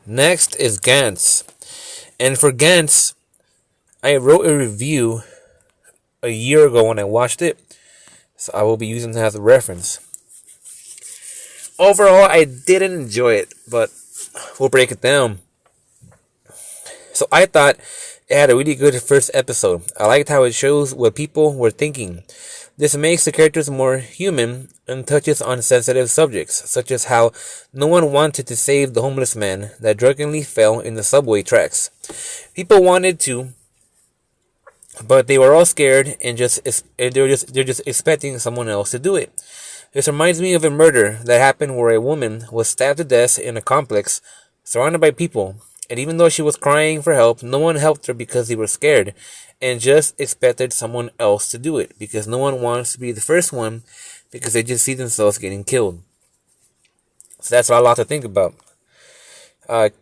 Next is Gantz. And for Gantz, I wrote a review a year ago when I watched it, so I will be using that as a reference. Overall, I didn't enjoy it, but we'll break it down. So I thought it had a really good first episode. I liked how it shows what people were thinking. This makes the characters more human and touches on sensitive subjects, such as how no one wanted to save the homeless man that drunkenly fell in the subway tracks. People wanted to, but they were all scared and they're just expecting someone else to do it. This reminds me of a murder that happened where a woman was stabbed to death in a complex surrounded by people, and even though she was crying for help, no one helped her because they were scared and just expected someone else to do it, because no one wants to be the first one because they just see themselves getting killed. So that's a lot to think about.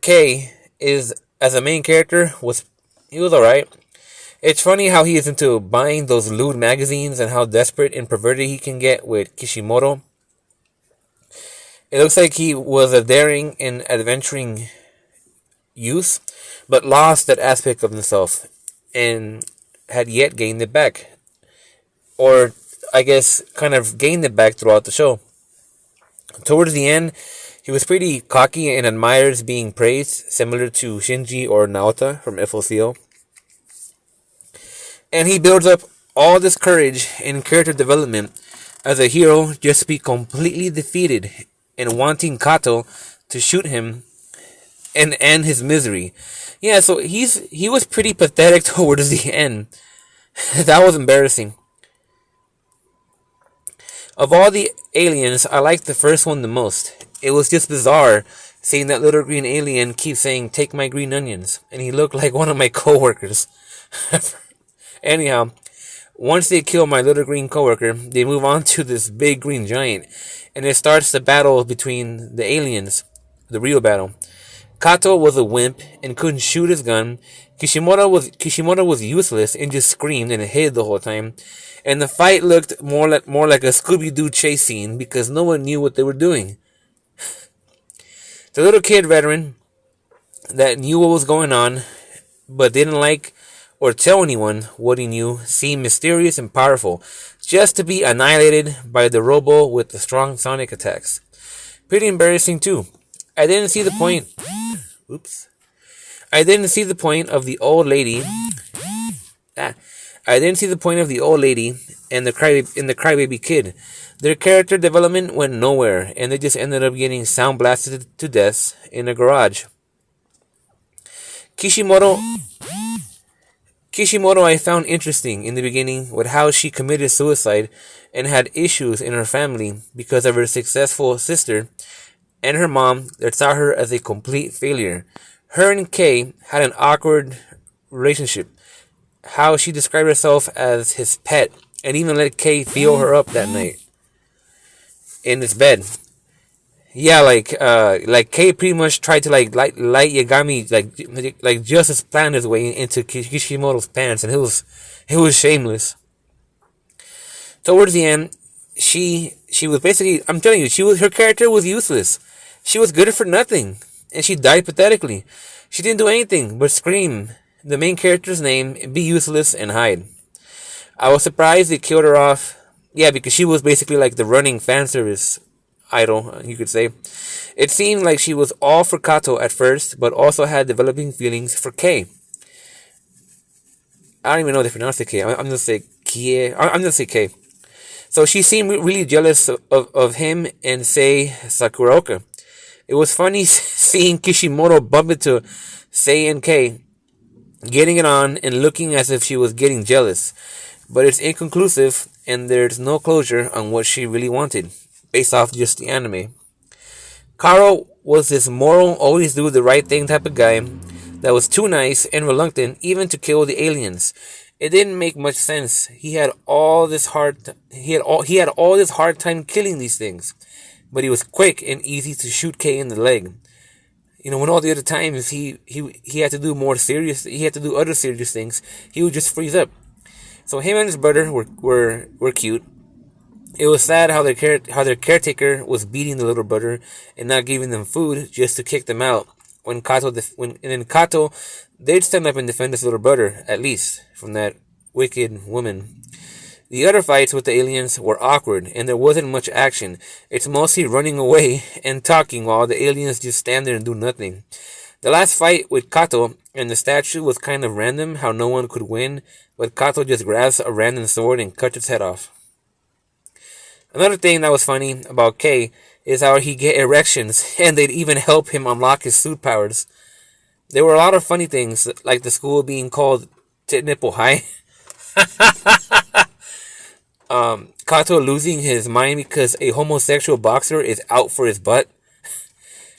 Kay is, as a main character, he was alright. It's funny how he is into buying those lewd magazines and how desperate and perverted he can get with Kishimoto. It looks like he was a daring and adventuring youth, but lost that aspect of himself and had yet gained it back. Or, I guess, kind of gained it back throughout the show. Towards the end, he was pretty cocky and admires being praised, similar to Shinji or Naota from FOCO. And he builds up all this courage and character development as a hero just to be completely defeated and wanting Kato to shoot him and end his misery. Yeah, so he was pretty pathetic towards the end. That was embarrassing. Of all the aliens, I liked the first one the most. It was just bizarre seeing that little green alien keep saying, "Take my green onions," and he looked like one of my coworkers. Anyhow, once they kill my little green coworker, they move on to this big green giant, and it starts the battle between the aliens, the real battle. Kato was a wimp and couldn't shoot his gun. Kishimoto was useless and just screamed and hid the whole time. And the fight looked more like a Scooby-Doo chase scene because no one knew what they were doing. The little kid veteran that knew what was going on but didn't like or tell anyone what he knew seemed mysterious and powerful, just to be annihilated by the robo with the strong sonic attacks. Pretty embarrassing too. I didn't see the point. I didn't see the point of the old lady. I didn't see the point of the old lady and the crybaby kid. Their character development went nowhere, and they just ended up getting sound blasted to death in a garage. Kishimoto I found interesting in the beginning with how she committed suicide and had issues in her family because of her successful sister and her mom that saw her as a complete failure. Her and Kay had an awkward relationship. How she described herself as his pet and even let Kay feel her up that night in his bed. Yeah, like Kay pretty much tried to light Yagami like just as planned his way into Kishimoto's pants, and it was shameless. Towards the end, she was basically, I'm telling you, her character was useless. She was good for nothing, and she died pathetically. She didn't do anything but scream the main character's name, be useless, and hide. I was surprised they killed her off. Yeah, because she was basically like the running fan service idol, you could say. It seemed like she was all for Kato at first, but also had developing feelings for Kay. I don't even know if they pronounce it K. I'm gonna say Kie. I'm gonna say K. So she seemed really jealous of him and Sei Sakuraoka. It was funny seeing Kishimoto bump into Sei and Kay, getting it on and looking as if she was getting jealous. But it's inconclusive, and there's no closure on what she really wanted, based off just the anime. Karo was this moral, always do the right thing type of guy that was too nice and reluctant even to kill the aliens. It didn't make much sense. He had all this hard time killing these things, but he was quick and easy to shoot Kay in the leg. You know, when all the other times he had to do other serious things, he would just freeze up. So him and his brother were cute. It was sad how their caretaker was beating the little brother and not giving them food just to kick them out, when and then Kato did stand up and defend his little brother, at least from that wicked woman. The other fights with the aliens were awkward, and there wasn't much action. It's mostly running away and talking while the aliens just stand there and do nothing. The last fight with Kato and the statue was kind of random, how no one could win, but Kato just grabs a random sword and cuts its head off. Another thing that was funny about K is how he'd get erections, and they'd even help him unlock his suit powers. There were a lot of funny things, like the school being called Tit Nipple High. Kato losing his mind because a homosexual boxer is out for his butt.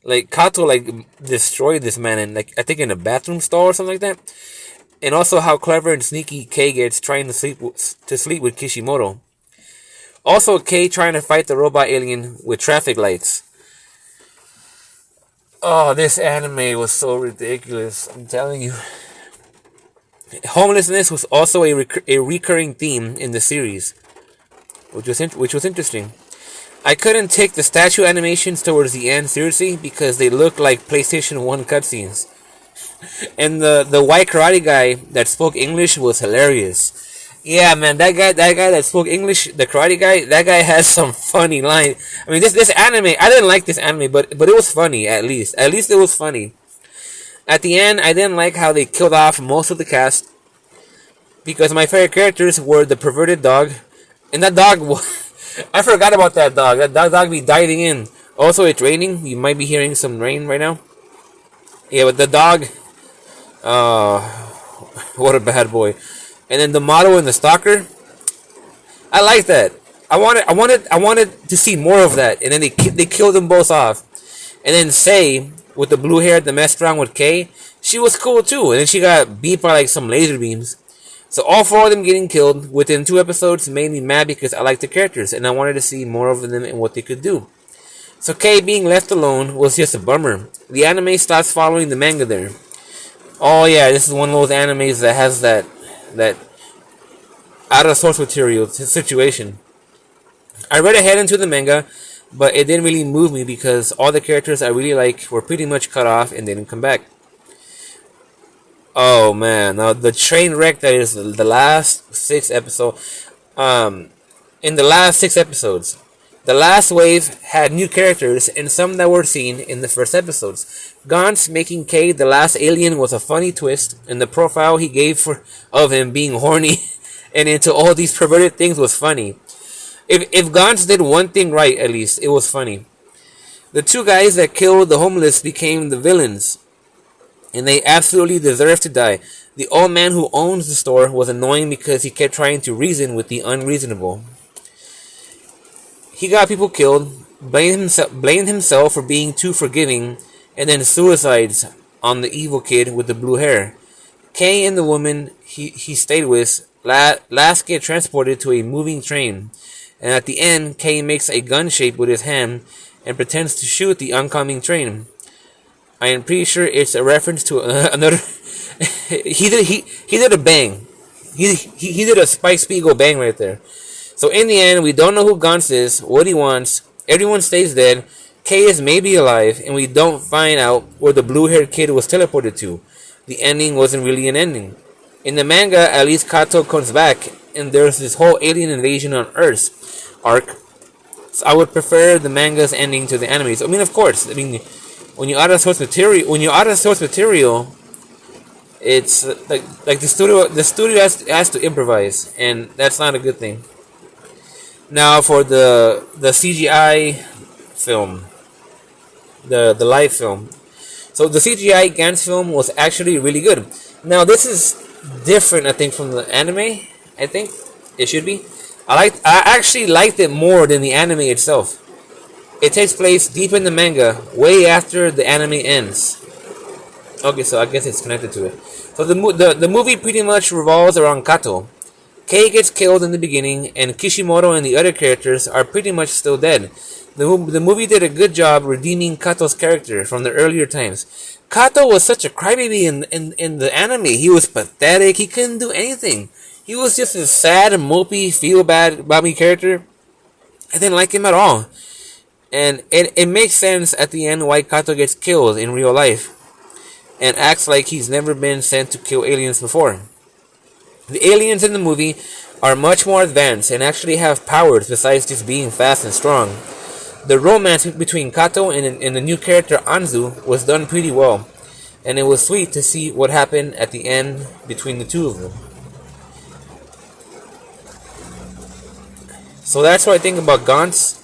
Like, Kato, destroyed this man in, I think in a bathroom stall or something like that. And also how clever and sneaky Kei gets trying to sleep with Kishimoto. Also, Kei trying to fight the robot alien with traffic lights. Oh, this anime was so ridiculous, I'm telling you. Homelessness was also a recurring theme in the series, which was interesting. I couldn't take the statue animations towards the end seriously because they looked like PlayStation 1 cutscenes. And the white karate guy that spoke English was hilarious. Yeah, man, that guy that spoke English, the karate guy, that guy has some funny line. I mean, this anime, I didn't like this anime, but it was funny at least. At least it was funny. At the end, I didn't like how they killed off most of the cast because my favorite characters were the perverted dog, and that dog. I forgot about that dog. That dog be diving in. Also, it's raining. You might be hearing some rain right now. Yeah, but the dog. What a bad boy. And then the model and the stalker. I like that. I wanted to see more of that. And then they killed them both off. And then Sei, with the blue hair that messed around with Kei, she was cool too. And then she got beat by some laser beams. So all four of them getting killed within 2 episodes made me mad because I liked the characters and I wanted to see more of them and what they could do. So Kei being left alone was just a bummer. The anime stops following the manga there. Oh yeah, this is one of those animes that has that out of source material situation. I read ahead into the manga, but it didn't really move me because all the characters I really like were pretty much cut off and didn't come back. Oh man, now the train wreck that is the last 6 episodes. In the last 6 episodes, the last wave had new characters and some that were seen in the first episodes. Gantz making Kei the last alien was a funny twist, and the profile he gave of him being horny and into all these perverted things was funny. If Gantz did one thing right, at least it was funny. The 2 guys that killed the homeless became the villains, and they absolutely deserve to die. The old man who owns the store was annoying because he kept trying to reason with the unreasonable. He got people killed, blamed himself for being too forgiving, and then suicides on the evil kid with the blue hair. Kei and the woman he stayed with last get transported to a moving train, and at the end, Kei makes a gun shape with his hand and pretends to shoot the oncoming train. I am pretty sure it's a reference to another. he did a bang. He did a Spike Spiegel bang right there. So in the end, we don't know who Gantz is, what he wants. Everyone stays dead. Kei is maybe alive, and we don't find out where the blue-haired kid was teleported to. The ending wasn't really an ending. In the manga, at least Kato comes back, and there's this whole alien invasion on Earth arc. So I would prefer the manga's ending to the anime's. I mean, of course. I mean, when you out of source material, it's like the studio has to improvise, and that's not a good thing. Now for the CGI film, the live film. So the CGI Gantz film was actually really good. Now this is different, I think, from the anime. I think it should be. I actually liked it more than the anime itself. It takes place deep in the manga, way after the anime ends. Okay, so I guess it's connected to it. So the movie pretty much revolves around Kato. Kei gets killed in the beginning, and Kishimoto and the other characters are pretty much still dead. The movie did a good job redeeming Kato's character from the earlier times. Kato was such a crybaby in the anime. He was pathetic. He couldn't do anything. He was just a sad, mopey, feel-bad about me character. I didn't like him at all. And it makes sense at the end why Kato gets killed in real life. and acts like he's never been sent to kill aliens before. The aliens in the movie are much more advanced and actually have powers besides just being fast and strong. The romance between Kato and the new character Anzu was done pretty well, and it was sweet to see what happened at the end between the two of them. So that's what I think about Gantz.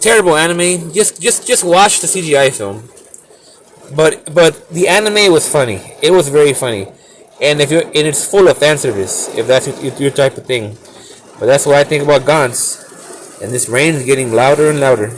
Terrible anime. Just watch the CGI film. But the anime was funny. It was very funny, and it's full of fan service if that's your type of thing. But that's what I think about Gantz, and this rain is getting louder and louder.